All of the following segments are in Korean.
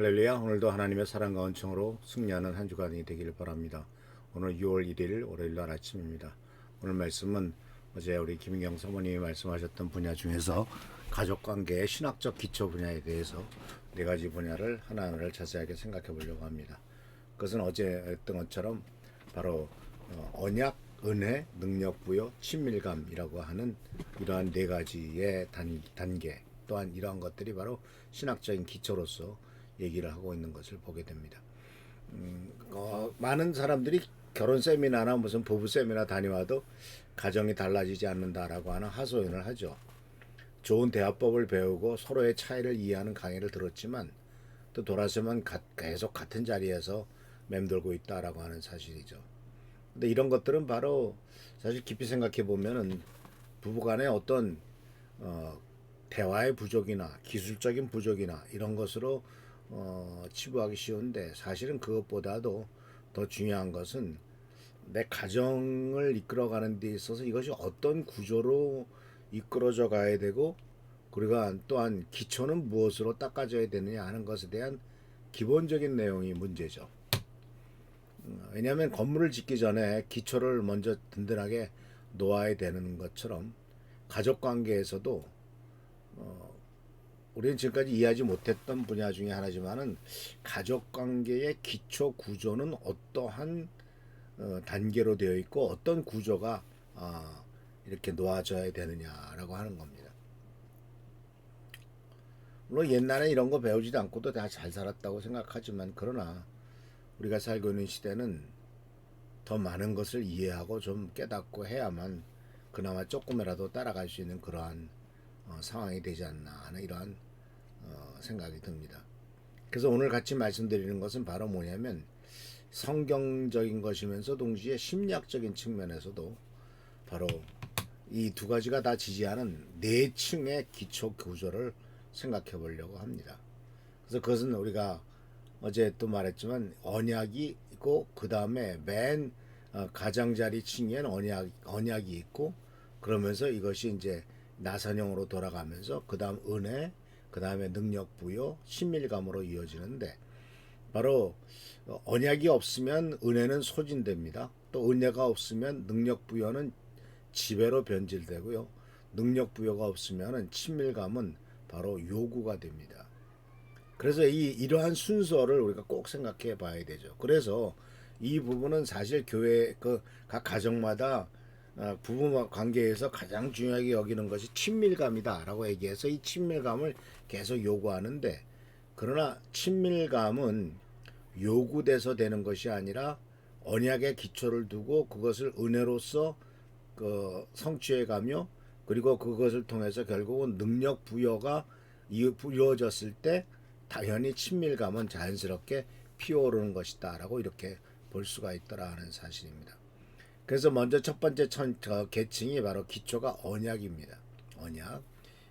할렐루야. 오늘도 하나님의 사랑과 은총으로 승리하는 한 주간이 되기를 바랍니다. 오늘 6월 1일 월요일날 아침입니다. 오늘 말씀은 어제 우리 김인경 사모님이 말씀하셨던 분야 중에서 가족관계의 신학적 기초 분야에 대해서 네 가지 분야를 하나하나를 자세하게 생각해 보려고 합니다. 그것은 어제 했던 것처럼 바로 언약, 은혜, 능력, 부여, 친밀감이라고 하는 이러한 네 가지의 단계, 또한 이러한 것들이 바로 신학적인 기초로서 얘기를 하고 있는 것을 보게 됩니다. 많은 사람들이 결혼 세미나나 무슨 부부 세미나 다녀와도 가정이 달라지지 않는다라고 하는 하소연을 하죠. 좋은 대화법을 배우고 서로의 차이를 이해하는 강의를 들었지만 또 돌아서면 계속 같은 자리에서 맴돌고 있다라고 하는 사실이죠. 근데 이런 것들은 바로 사실 깊이 생각해 보면은 부부간의 어떤 대화의 부족이나 기술적인 부족이나 이런 것으로 치부하기 쉬운데, 사실은 그것보다도 더 중요한 것은 내 가정을 이끌어가는 데 있어서 이것이 어떤 구조로 이끌어져 가야 되고, 그리고 또한 기초는 무엇으로 닦아져야 되느냐 하는 것에 대한 기본적인 내용이 문제죠. 왜냐하면 건물을 짓기 전에 기초를 먼저 든든하게 놓아야 되는 것처럼 가족 관계에서도 우리는 지금까지 이해하지 못했던 분야 중에 하나지만은 가족 관계의 기초 구조는 어떠한 단계로 되어 있고 어떤 구조가 이렇게 놓아져야 되느냐라고 하는 겁니다. 물론 옛날에 이런 거 배우지도 않고도 다 잘 살았다고 생각하지만, 그러나 우리가 살고 있는 시대는 더 많은 것을 이해하고 좀 깨닫고 해야만 그나마 조금이라도 따라갈 수 있는 그러한 상황이 되지 않나 하는 이러한 생각이 듭니다. 그래서 오늘 같이 말씀드리는 것은 바로 뭐냐면, 성경적인 것이면서 동시에 심리학적인 측면에서도 바로 이 두 가지가 다 지지하는 네 층의 기초 구조를 생각해 보려고 합니다. 그래서 그것은 우리가 어제 또 말했지만 언약이 있고, 그 다음에 맨 가장자리 층에는 언약이 있고, 그러면서 이것이 이제 나선형으로 돌아가면서 그 다음 은혜, 그 다음에 능력 부여, 친밀감으로 이어지는데, 바로 언약이 없으면 은혜는 소진됩니다. 또 은혜가 없으면 능력 부여는 지배로 변질되고요. 능력 부여가 없으면 친밀감은 바로 요구가 됩니다. 그래서 이러한 순서를 우리가 꼭 생각해 봐야 되죠. 그래서 이 부분은 사실 교회 각 가정마다 부부 관계에서 가장 중요하게 여기는 것이 친밀감이다라고 얘기해서 이 친밀감을 계속 요구하는데, 그러나 친밀감은 요구돼서 되는 것이 아니라 언약의 기초를 두고 그것을 은혜로서 성취해 가며, 그리고 그것을 통해서 결국은 능력 부여가 이루어졌을 때 당연히 친밀감은 자연스럽게 피어오르는 것이다라고 이렇게 볼 수가 있더라 하는 사실입니다. 그래서 먼저 첫 번째 계층이 바로 기초가 언약입니다. 언약.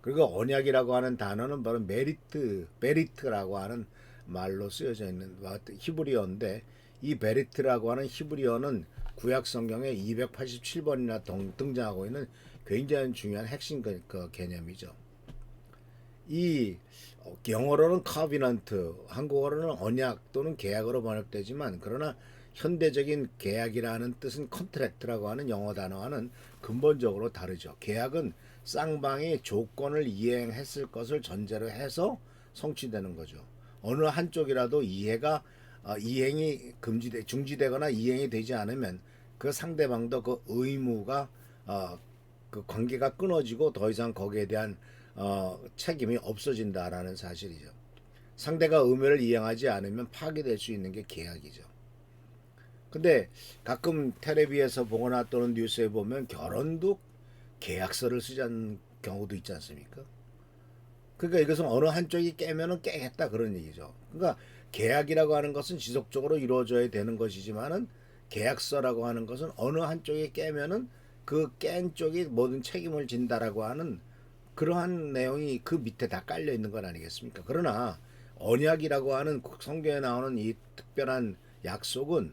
그리고 언약이라고 하는 단어는 바로 베리트라고 하는 말로 쓰여져 있는 히브리어인데, 이 베리트라고 하는 히브리어는 구약 성경에 287번이나 등장하고 있는 굉장히 중요한 핵심 개념이죠. 이 영어로는 커비넌트, 한국어로는 언약 또는 계약으로 번역되지만, 그러나 현대적인 계약이라는 뜻은 컨트랙트라고 하는 영어 단어와는 근본적으로 다르죠. 계약은 쌍방이 조건을 이행했을 것을 전제로 해서 성취되는 거죠. 어느 한쪽이라도 이행이 중지되거나 이행이 되지 않으면 그 상대방도 그 의무가 그 관계가 끊어지고 더 이상 거기에 대한 책임이 없어진다라는 사실이죠. 상대가 의무를 이행하지 않으면 파기될 수 있는 게 계약이죠. 근데 가끔 텔레비에서 보거나 또는 뉴스에 보면 결혼도 계약서를 쓰자는 경우도 있지 않습니까? 그러니까 이것은 어느 한쪽이 깨면은 깨겠다 그런 얘기죠. 그러니까 계약이라고 하는 것은 지속적으로 이루어져야 되는 것이지만은, 계약서라고 하는 것은 어느 한쪽이 깨면은 그 깬 쪽이 모든 책임을 진다라고 하는 그러한 내용이 그 밑에 다 깔려 있는 건 아니겠습니까? 그러나 언약이라고 하는 성경에 나오는 이 특별한 약속은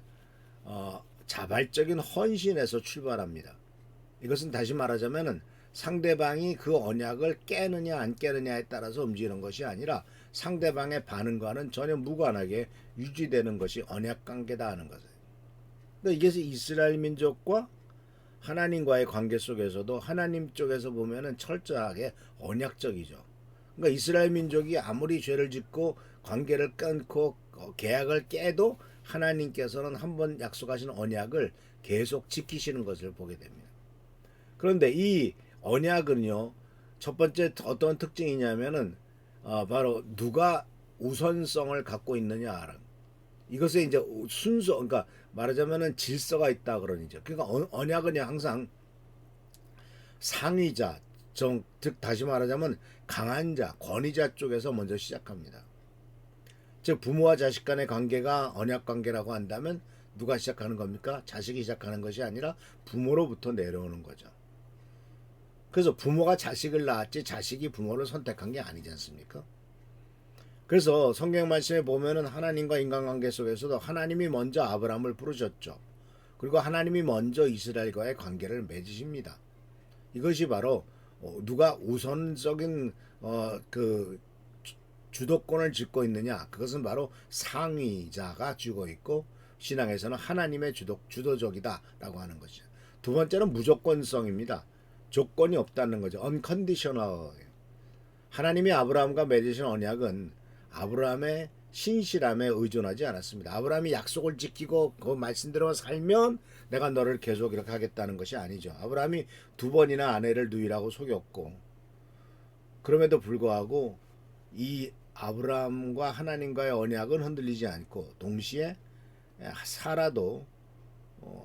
자발적인 헌신에서 출발합니다. 이것은 다시 말하자면은 상대방이 그 언약을 깨느냐 안 깨느냐에 따라서 움직이는 것이 아니라, 상대방의 반응과는 전혀 무관하게 유지되는 것이 언약 관계다 하는 거죠. 그러니까 이게 이스라엘 민족과 하나님과의 관계 속에서도 하나님 쪽에서 보면은 철저하게 언약적이죠. 그러니까 이스라엘 민족이 아무리 죄를 짓고 관계를 끊고 계약을 깨도 하나님께서는 한번 약속하신 언약을 계속 지키시는 것을 보게 됩니다. 그런데 이 언약은요, 첫 번째 어떤 특징이냐면은 바로 누가 우선성을 갖고 있느냐. 이것에 이제 순서, 그러니까 말하자면은 질서가 있다 그러죠. 그러니까 언약은 항상 상위자, 즉 다시 말하자면 강한 자, 권위자 쪽에서 먼저 시작합니다. 즉 부모와 자식 간의 관계가 언약 관계라고 한다면 누가 시작하는 겁니까? 자식이 시작하는 것이 아니라 부모로부터 내려오는 거죠. 그래서 부모가 자식을 낳았지 자식이 부모를 선택한 게 아니지 않습니까? 그래서 성경 말씀에 보면은 하나님과 인간관계 속에서도 하나님이 먼저 아브라함을 부르셨죠. 그리고 하나님이 먼저 이스라엘과의 관계를 맺으십니다. 이것이 바로 누가 우선적인 그 주도권을 쥐고 있느냐, 그것은 바로 상위자가 쥐고 있고 신앙에서는 하나님의 주도적이다라고 하는 것이죠. 두 번째는 무조건성입니다. 조건이 없다는 거죠. unconditional. 하나님이 아브라함과 맺으신 언약은 아브라함의 신실함에 의존하지 않았습니다. 아브라함이 약속을 지키고 그 말씀대로 살면 내가 너를 계속 이렇게 하겠다는 것이 아니죠. 아브라함이 두 번이나 아내를 누이라고 속였고, 그럼에도 불구하고 이 아브라함과 하나님과의 언약은 흔들리지 않고 동시에 사라도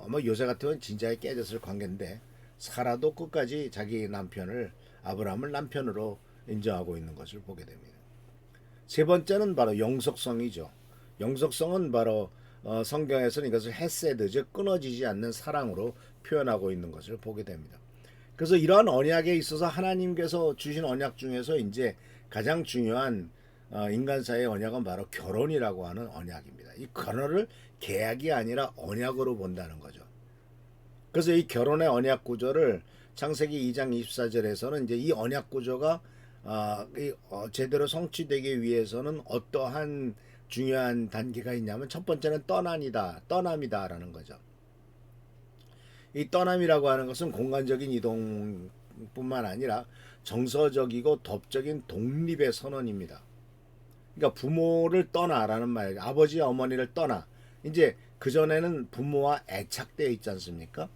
아마 요새 같으면 진작에 깨졌을 관계인데 사라도 끝까지 자기 남편을 아브라함을 남편으로 인정하고 있는 것을 보게 됩니다. 세 번째는 바로 영속성이죠. 영속성은 바로 성경에서는 이것을 헤세드, 즉 끊어지지 않는 사랑으로 표현하고 있는 것을 보게 됩니다. 그래서 이러한 언약에 있어서 하나님께서 주신 언약 중에서 이제 가장 중요한 인간 사이의 언약은 바로 결혼이라고 하는 언약입니다. 이 결혼을 계약이 아니라 언약으로 본다는 거죠. 그래서 이 결혼의 언약 구조를 창세기 2장 24절에서는 이제 이 언약 구조가 제대로 성취되기 위해서는 어떠한 중요한 단계가 있냐면 첫 번째는 떠남이다라는 거죠. 이 떠남이라고 하는 것은 공간적인 이동뿐만 아니라 정서적이고 법적인 독립의 선언입니다. 그러니까 부모를 떠나라는 말, 아버지 어머니를 떠나. 이제 그전에는 부모와 애착되어 있지 않습니까?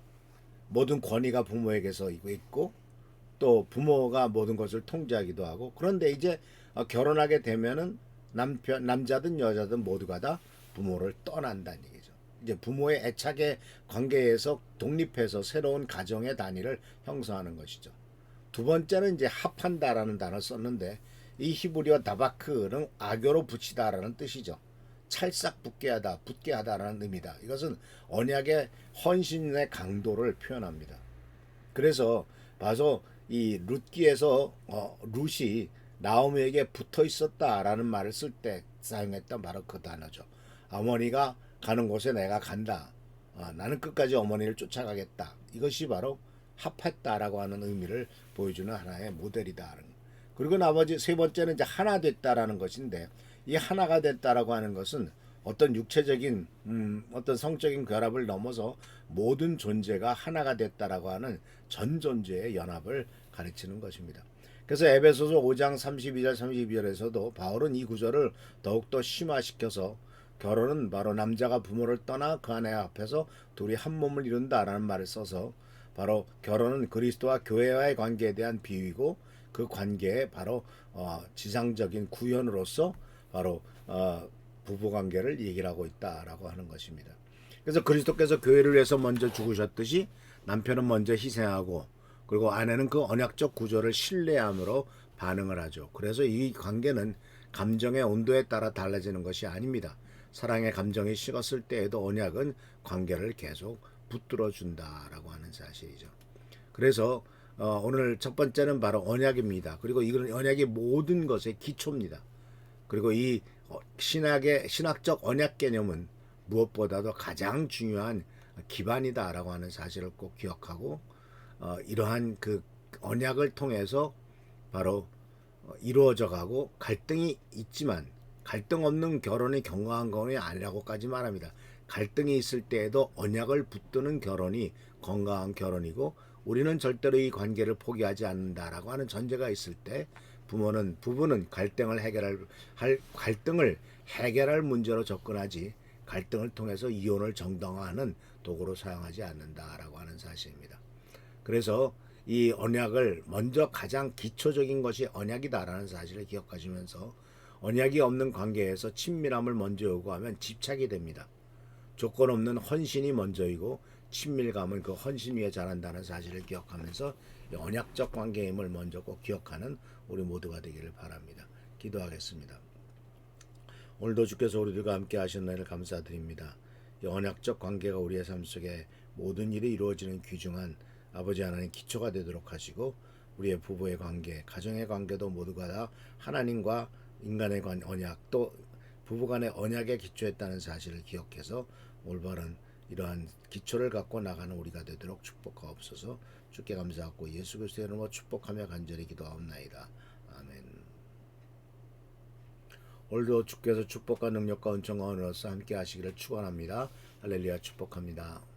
모든 권위가 부모에게서 있고 또 부모가 모든 것을 통제하기도 하고, 그런데 이제 결혼하게 되면은 남자든 여자든 모두가 다 부모를 떠난다는 얘기죠. 이제 부모의 애착의 관계에서 독립해서 새로운 가정의 단위를 형성하는 것이죠. 두 번째는 이제 합한다라는 단어를 썼는데 이 히브리어 다바크는 악교로 붙이다라는 뜻이죠. 찰싹 붙게 하다라는 의미다. 이것은 언약의 헌신의 강도를 표현합니다. 그래서 봐서 이 룻기에서 룻이 나오미에게 붙어 있었다라는 말을 쓸 때 사용했던 바로 그 단어죠. 어머니가 가는 곳에 내가 간다. 나는 끝까지 어머니를 쫓아가겠다. 이것이 바로 합했다라고 하는 의미를 보여주는 하나의 모델이다. 그리고 나머지 세 번째는 이제 하나 됐다라는 것인데, 이 하나가 됐다라고 하는 것은 어떤 육체적인 어떤 성적인 결합을 넘어서 모든 존재가 하나가 됐다라고 하는 전 존재의 연합을 가르치는 것입니다. 그래서 에베소서 5장 32절 32절에서도 바울은 이 구절을 더욱더 심화시켜서 결혼은 바로 남자가 부모를 떠나 그 아내 앞에서 둘이 한 몸을 이룬다라는 말을 써서 바로 결혼은 그리스도와 교회와의 관계에 대한 비유이고 그 관계에 바로 지상적인 구현으로서 바로 부부관계를 얘기를 하고 있다라고 하는 것입니다. 그래서 그리스도께서 교회를 위해서 먼저 죽으셨듯이 남편은 먼저 희생하고 그리고 아내는 그 언약적 구조를 신뢰함으로 반응을 하죠. 그래서 이 관계는 감정의 온도에 따라 달라지는 것이 아닙니다. 사랑의 감정이 식었을 때에도 언약은 관계를 계속 붙들어 준다라고 하는 사실이죠. 그래서 오늘 첫 번째는 바로 언약입니다. 그리고 이건 언약이 모든 것의 기초입니다. 그리고 이 신학적 언약 개념은 무엇보다도 가장 중요한 기반이다라고 하는 사실을 꼭 기억하고 이러한 그 언약을 통해서 바로 이루어져 가고 갈등이 있지만 갈등 없는 결혼이 건강한 결혼이 아니라고까지 말합니다. 갈등이 있을 때에도 언약을 붙드는 결혼이 건강한 결혼이고 우리는 절대로 이 관계를 포기하지 않는다라고 하는 전제가 있을 때 부부는 갈등을 해결할 문제로 접근하지 갈등을 통해서 이혼을 정당화하는 도구로 사용하지 않는다라고 하는 사실입니다. 그래서 이 언약을 먼저 가장 기초적인 것이 언약이다라는 사실을 기억하시면서 언약이 없는 관계에서 친밀함을 먼저 요구하면 집착이 됩니다. 조건 없는 헌신이 먼저이고 친밀감은 그 헌신 위에 자란다는 사실을 기억하면서 언약적 관계임을 먼저 꼭 기억하는 우리 모두가 되기를 바랍니다. 기도하겠습니다. 오늘도 주께서 우리들과 함께 하신 을 감사드립니다. 이 언약적 관계가 우리의 삶 속에 모든 일이 이루어지는 귀중한 아버지 하나님 기초가 되도록 하시고 우리의 부부의 관계, 가정의 관계도 모두가 다 하나님과 인간의 언약 또 부부간의 언약에 기초했다는 사실을 기억해서 올바른 이러한 기초를 갖고 나가는 우리가 되도록 축복하옵소서. 주께 감사하고 예수 그리스도의 이름으로 축복하며 간절히 기도하옵나이다. 아멘. 오늘도 주께서 축복과 능력과 은총과 은혜로서 함께 하시기를 축원합니다. 할렐루야 축복합니다.